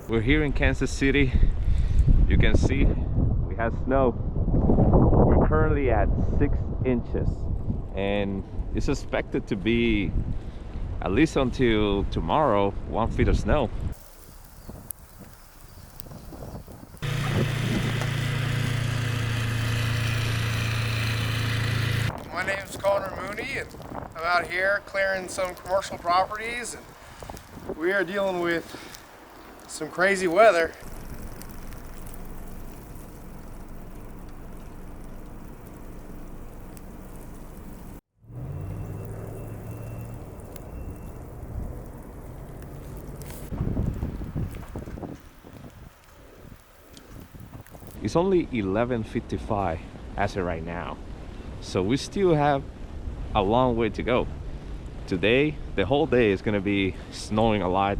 We're here in Kansas City. You can see we have snow. We're currently at 6 inches and it's expected to be at least until tomorrow 1 feet of snow. My name is Connor Mooney and I'm out here clearing some commercial properties, and we are dealing with some crazy weather. It's only 11:55 as of right now, so we still have a long way to go. Today, the whole day is gonna be snowing a lot.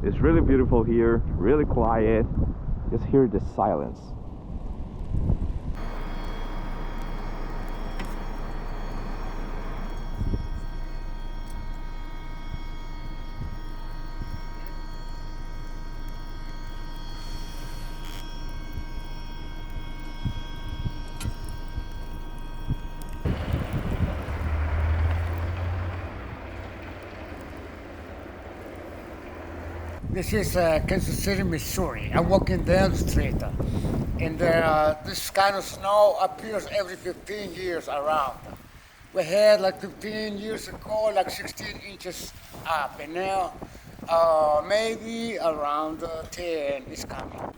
It's really beautiful here, really quiet. Just hear the silence. This is Kansas City, Missouri. I walk in the street, and this kind of snow appears every 15 years around. We had like 15 years ago, like 16 inches up, and now maybe around 10 is coming.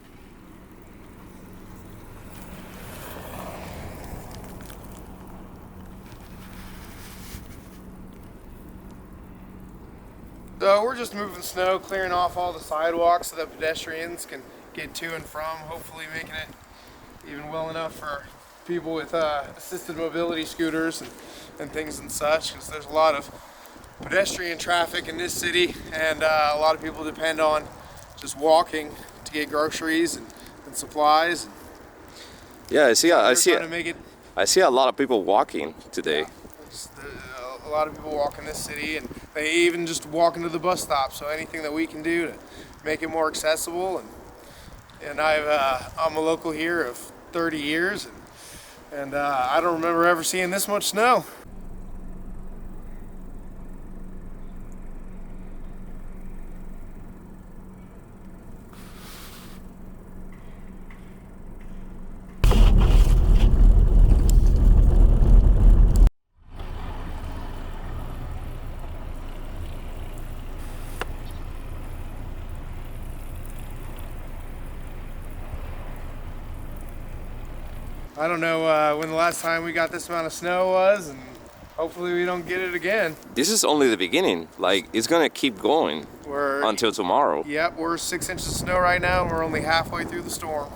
So we're just moving snow, clearing off all the sidewalks so that pedestrians can get to and from, hopefully making it even well enough for people with assisted mobility scooters and things and such, because there's a lot of pedestrian traffic in this city, and a lot of people depend on just walking to get groceries and supplies. Yeah, I see. I They're see. trying to make it, I see a lot of people walking today. just, a lot of people walk in this city, and they even just walk into the bus stop. So anything that we can do to make it more accessible, and I'm a local here of 30 years, and I don't remember ever seeing this much snow. I don't know when the last time we got this amount of snow was, and hopefully we don't get it again. This is only the beginning. Like, it's gonna keep going until tomorrow. Yep, we're 6 inches of snow right now, and we're only halfway through the storm.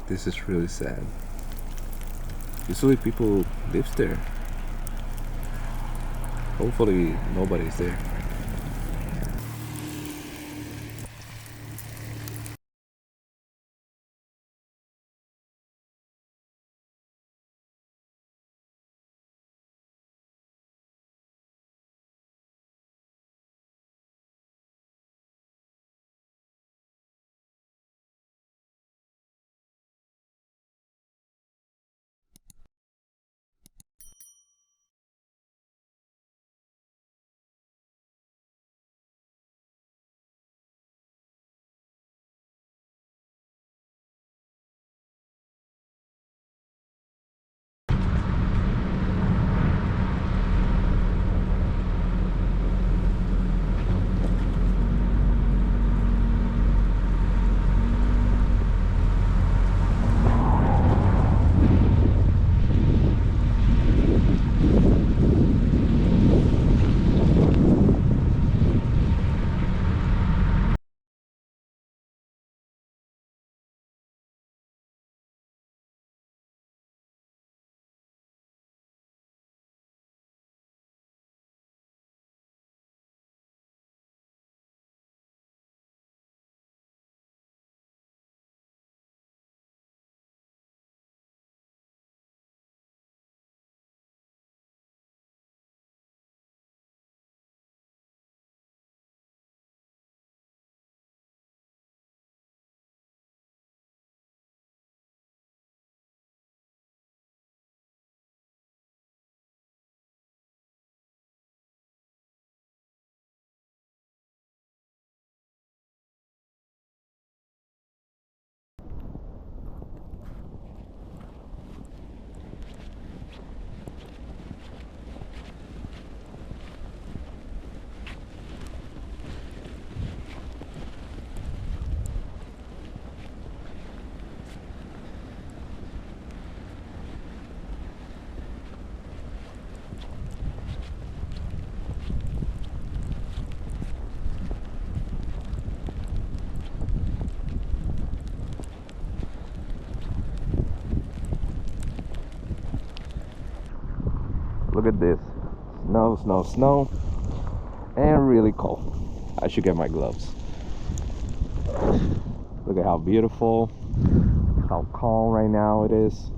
This is really sad. Usually people live there. Hopefully nobody's there. Look at this. Snow, snow, snow. And really cold. I should get my gloves. Look at how beautiful, how calm right now it is.